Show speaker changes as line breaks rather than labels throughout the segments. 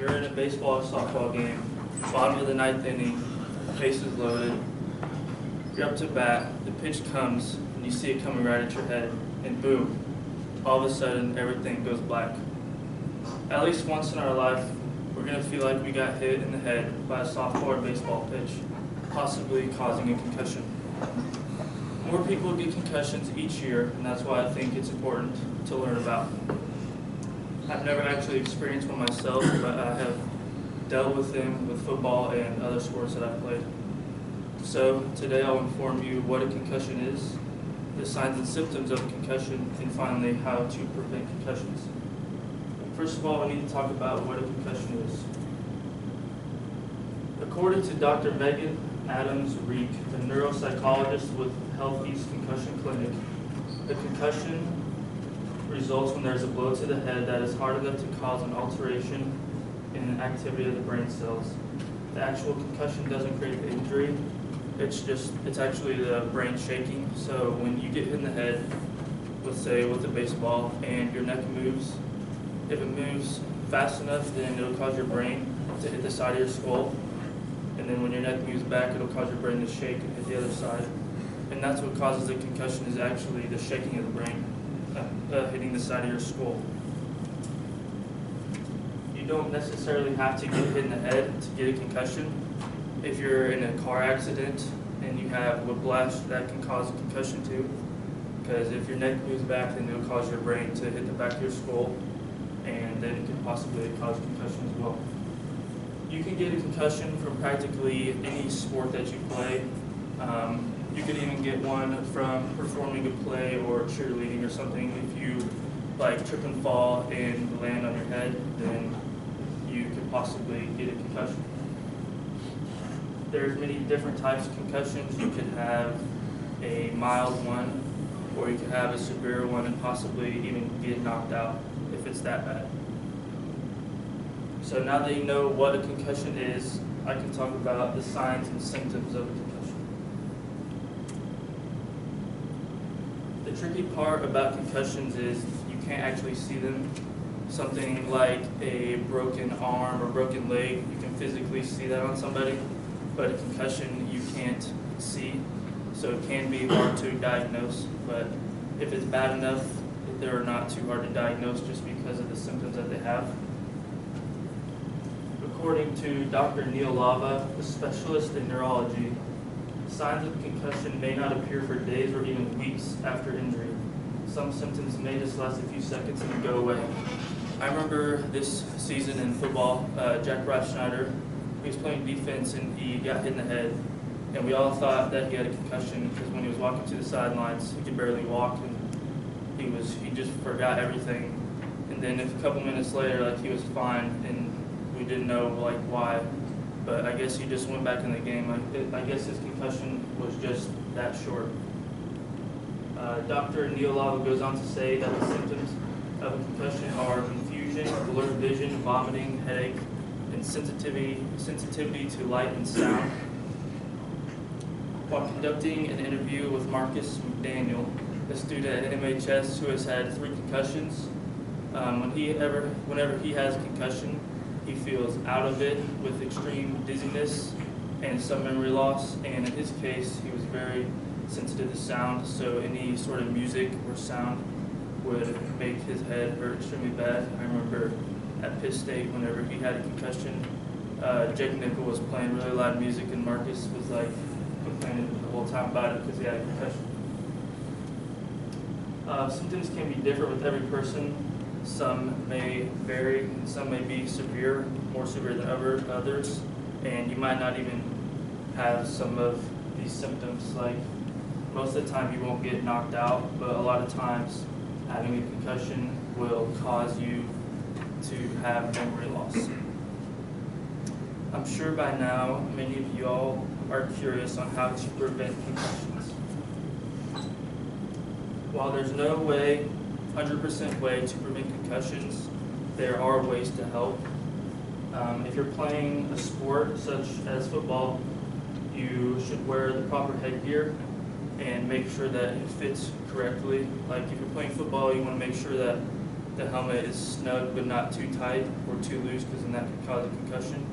You're in a baseball or softball game, bottom of the ninth inning, bases loaded. You're up to bat, the pitch comes, and you see it coming right at your head, and boom, all of a sudden everything goes black. At least once in our life, we're going to feel like we got hit in the head by a softball or baseball pitch, possibly causing a concussion. More people get concussions each year, and that's why I think it's important to learn about. I've never actually experienced one myself, but I have dealt with them with football and other sports that I've played. So today I'll inform you what a concussion is, the signs and symptoms of a concussion, and finally how to prevent concussions. First of all, we need to talk about what a concussion is. According to Dr. Megan Adams-Reek, a neuropsychologist with Health East Concussion Clinic, a concussion results when there's a blow to the head that is hard enough to cause an alteration in the activity of the brain cells. The actual concussion doesn't create the injury, it's actually the brain shaking. So when you get hit in the head, let's say with a baseball, and your neck moves, if it moves fast enough, then it'll cause your brain to hit the side of your skull. And then when your neck moves back, it'll cause your brain to shake and hit the other side. And that's what causes the concussion, is actually the shaking of the brain, hitting the side of your skull. You don't necessarily have to get hit in the head to get a concussion. If you're in a car accident and you have whiplash, that can cause a concussion too. Because if your neck moves back, then it'll cause your brain to hit the back of your skull, and then it can possibly cause concussion as well. You can get a concussion from practically any sport that you play. You could even get one from performing a play or cheerleading or something. If you trip and fall and land on your head, then you could possibly get a concussion. There's many different types of concussions. You could have a mild one, or you could have a severe one and possibly even get knocked out if it's that bad. So now that you know what a concussion is, I can talk about the signs and symptoms of a concussion. The tricky part about concussions is you can't actually see them. Something like a broken arm or broken leg, you can physically see that on somebody, but a concussion you can't see, so it can be hard to diagnose. But if it's bad enough, they're not too hard to diagnose just because of the symptoms that they have. According to Dr. Neil Lava, a specialist in neurology, signs of concussion may not appear for days or even weeks after injury. Some symptoms may just last a few seconds and go away. I remember this season in football, Jack Schneider, he was playing defense and he got hit in the head. And we all thought that he had a concussion because when he was walking to the sidelines, he could barely walk, and he just forgot everything. And then a couple minutes later, he was fine, and we didn't know why. But I guess he just went back in the game. I guess his concussion was just that short. Dr. Neil Lava goes on to say that the symptoms of a concussion are confusion, blurred vision, vomiting, headache, and sensitivity to light and sound. While conducting an interview with Marcus McDaniel, a student at MHS who has had 3 concussions, whenever he has a concussion, he feels out of it with extreme dizziness and some memory loss. And in his case, he was very sensitive to sound, so any sort of music or sound would make his head hurt extremely bad. I remember at Pitt State, whenever he had a concussion, Jake Nickel was playing really loud music, and Marcus was complaining the whole time about it because he had a concussion. Symptoms can be different with every person. Some may vary, and some may be severe, more severe than others, and you might not even have some of these symptoms. Most of the time you won't get knocked out, but a lot of times having a concussion will cause you to have memory loss. I'm sure by now many of you all are curious on how to prevent concussions. While there's no 100% way to prevent concussions, there are ways to help. If you're playing a sport such as football, you should wear the proper headgear and make sure that it fits correctly. If you're playing football, you want to make sure that the helmet is snug but not too tight or too loose, because then that can cause a concussion.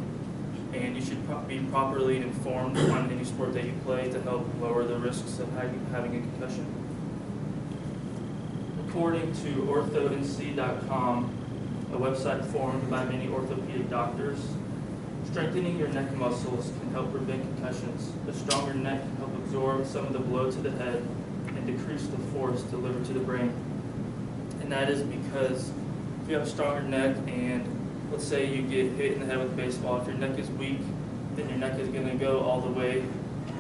And you should be properly informed on any sport that you play to help lower the risks of having a concussion. According to orthoNC.com, a website formed by many orthopedic doctors, strengthening your neck muscles can help prevent concussions. A stronger neck can help absorb some of the blow to the head and decrease the force delivered to the brain. And that is because if you have a stronger neck, and let's say you get hit in the head with a baseball, if your neck is weak, then your neck is going to go all the way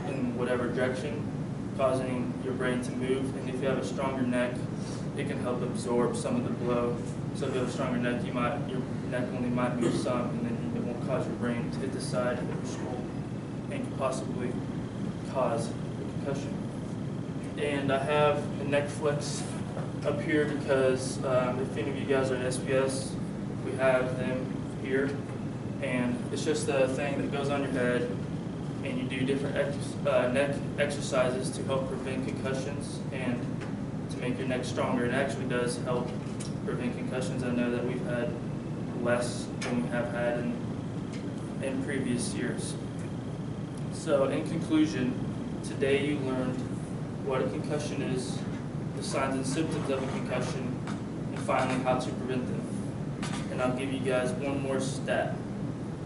in whatever direction, causing your brain to move. And if you have a stronger neck, it can help absorb some of the blow. So if you have a stronger neck, your neck only might move some, and then it won't cause your brain to hit the side of your skull and can possibly cause a concussion. And I have a neck flex up here because if any of you guys are at SPS, we have them here. And it's just a thing that goes on your head, and you do different neck exercises to help prevent concussions and to make your neck stronger. It actually does help prevent concussions. I know that we've had less than we have had in previous years. So in conclusion, today you learned what a concussion is, the signs and symptoms of a concussion, and finally how to prevent them. And I'll give you guys one more stat.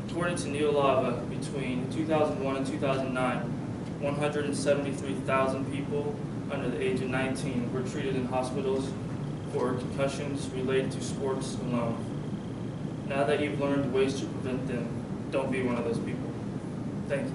According to Neolava, between 2001 and 2009, 173,000 people under the age of 19 were treated in hospitals for concussions related to sports alone. Now that you've learned ways to prevent them, don't be one of those people. Thank you.